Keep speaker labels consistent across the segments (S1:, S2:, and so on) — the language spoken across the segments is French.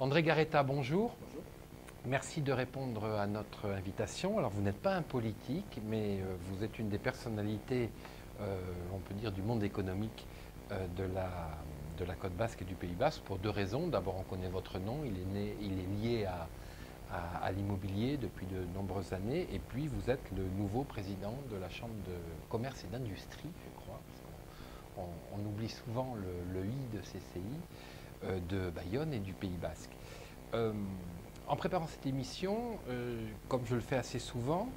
S1: André Garetta, bonjour. Merci de répondre à notre invitation. Alors, vous n'êtes pas un politique, mais vous êtes une des personnalités, on peut dire, du monde économique de la Côte Basque et du Pays Basque pour deux raisons. D'abord, on connaît votre nom, il est lié à l'immobilier depuis de nombreuses années. Et puis, vous êtes le nouveau président de la Chambre de commerce et d'industrie, je crois. Parce on oublie souvent le I de CCI, de Bayonne et du Pays Basque. En préparant cette émission, comme je le fais assez souvent,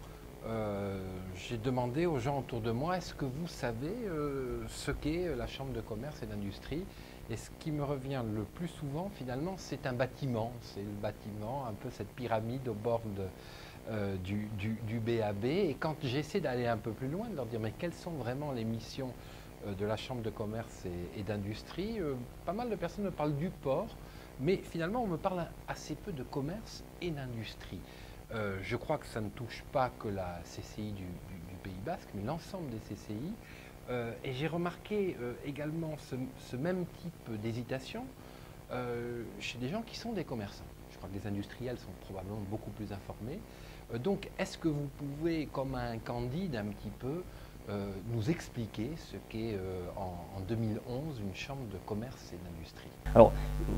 S1: j'ai demandé aux gens autour de moi, est-ce que vous savez ce qu'est la Chambre de commerce et d'industrie? Et ce qui me revient le plus souvent, finalement, c'est un bâtiment. C'est le bâtiment, un peu cette pyramide au bord du BAB. Et quand j'essaie d'aller un peu plus loin, de leur dire, mais quelles sont vraiment les missions de la Chambre de commerce et d'industrie, pas mal de personnes me parlent du port. Mais finalement, on me parle assez peu de commerce et d'industrie. Je crois que ça ne touche pas que la CCI du Pays Basque, mais l'ensemble des CCI. Et j'ai remarqué également ce même type d'hésitation chez des gens qui sont des commerçants. Je crois que les industriels sont probablement beaucoup plus informés. Donc, est-ce que vous pouvez, comme un Candide un petit peu, nous expliquer ce qu'est en 2011 une chambre de commerce et d'industrie?
S2: Alors,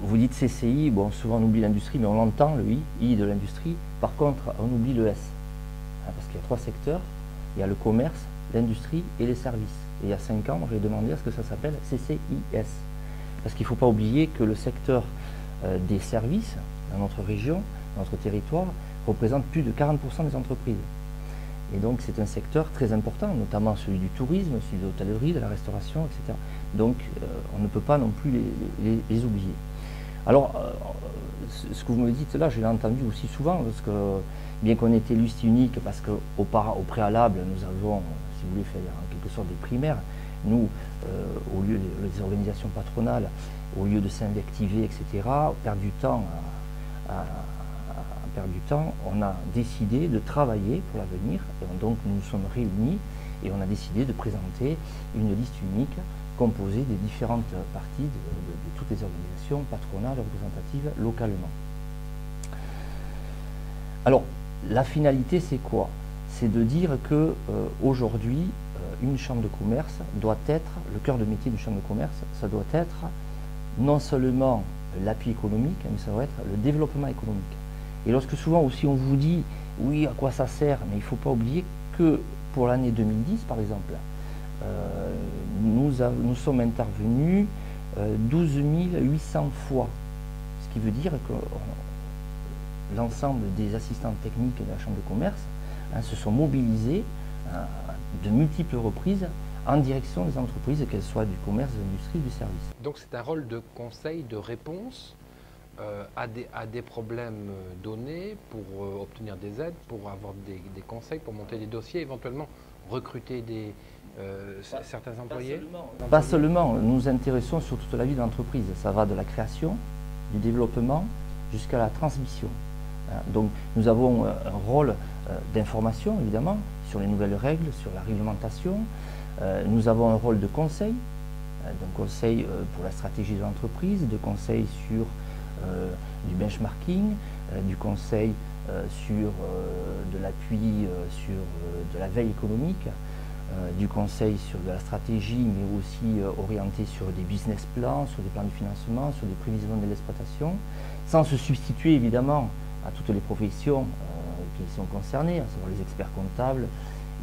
S2: vous dites CCI, bon, souvent on oublie l'industrie, mais on l'entend, le I de l'industrie. Par contre, on oublie le S, parce qu'il y a trois secteurs. Il y a le commerce, l'industrie et les services. Et il y a 5 ans, j'ai demandé à ce que ça s'appelle CCIS. Parce qu'il ne faut pas oublier que le secteur des services dans notre région, dans notre territoire, représente plus de 40% des entreprises. Et donc c'est un secteur très important, notamment celui du tourisme, celui de l'hôtellerie, de la restauration, etc. Donc on ne peut pas non plus les oublier. Alors, ce que vous me dites là, je l'ai entendu aussi souvent, parce que bien qu'on ait été liste unique, parce qu'au préalable, nous avons, si vous voulez, fait en quelque sorte des primaires, nous, au lieu des organisations patronales, au lieu de s'invectiver, etc., perdre du temps on a décidé de travailler pour l'avenir, et donc nous nous sommes réunis et on a décidé de présenter une liste unique composée des différentes parties de toutes les organisations patronales représentatives localement. Alors, la finalité, c'est quoi? C'est de dire que aujourd'hui, une chambre de commerce doit être, le cœur de métier d'une chambre de commerce, ça doit être non seulement l'appui économique, mais ça doit être le développement économique. Et lorsque souvent aussi on vous dit, oui, à quoi ça sert, mais il ne faut pas oublier que pour l'année 2010, par exemple, nous sommes intervenus 12 800 fois, ce qui veut dire que l'ensemble des assistants techniques de la Chambre de commerce se sont mobilisés de multiples reprises en direction des entreprises, qu'elles soient du commerce, de l'industrie, du service.
S1: Donc c'est un rôle de conseil, de réponse à des problèmes donnés pour obtenir des aides, pour avoir des conseils, pour monter des dossiers, éventuellement recruter certains employés?
S2: Pas seulement, nous nous intéressons sur toute la vie de l'entreprise. Ça va de la création, du développement jusqu'à la transmission. Donc nous avons un rôle d'information, évidemment, sur les nouvelles règles, sur la réglementation. Nous avons un rôle de conseil, d'un conseil pour la stratégie de l'entreprise, de conseil sur du benchmarking, du conseil sur de l'appui sur de la veille économique, du conseil sur de la stratégie, mais aussi orienté sur des business plans, sur des plans de financement, sur des prévisions de l'exploitation, sans se substituer évidemment à toutes les professions qui sont concernées, à savoir les experts comptables,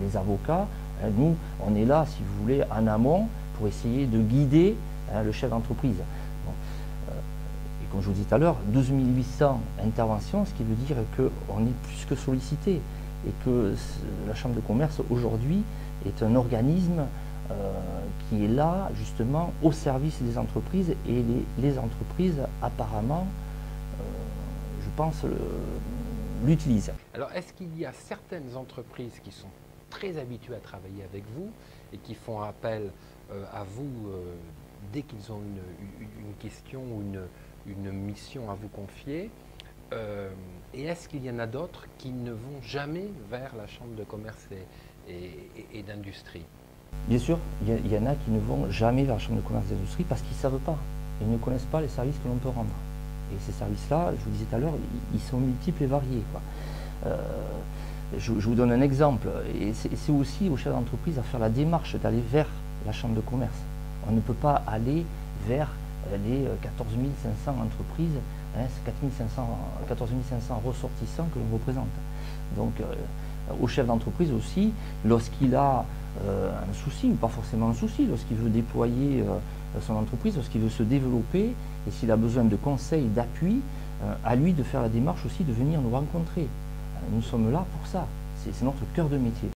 S2: les avocats. Nous, on est là, si vous voulez, en amont pour essayer de guider le chef d'entreprise. Comme je vous disais tout à l'heure, 12 800 interventions, ce qui veut dire qu'on est plus que sollicité et que la Chambre de commerce aujourd'hui est un organisme qui est là justement au service des entreprises et les entreprises apparemment, je pense, l'utilisent.
S1: Alors est-ce qu'il y a certaines entreprises qui sont très habituées à travailler avec vous et qui font appel à vous dès qu'ils ont une question ou une mission à vous confier, et est-ce qu'il y en a d'autres qui ne vont jamais vers la Chambre de commerce et d'industrie?
S2: Bien sûr, il y en a qui ne vont jamais vers la Chambre de commerce et d'industrie parce qu'ils ne savent pas, ils ne connaissent pas les services que l'on peut rendre. Et ces services-là, je vous disais tout à l'heure, ils sont multiples et variés, quoi. Je vous donne un exemple, et c'est aussi aux chefs d'entreprise à faire la démarche d'aller vers la chambre de commerce. On ne peut pas aller vers les 14 500 entreprises, hein, 14 500 ressortissants que l'on représente. Donc, au chef d'entreprise aussi, lorsqu'il a un souci, ou pas forcément un souci, lorsqu'il veut déployer son entreprise, lorsqu'il veut se développer, et s'il a besoin de conseils, d'appui, à lui de faire la démarche aussi de venir nous rencontrer. Nous sommes là pour ça, c'est notre cœur de métier.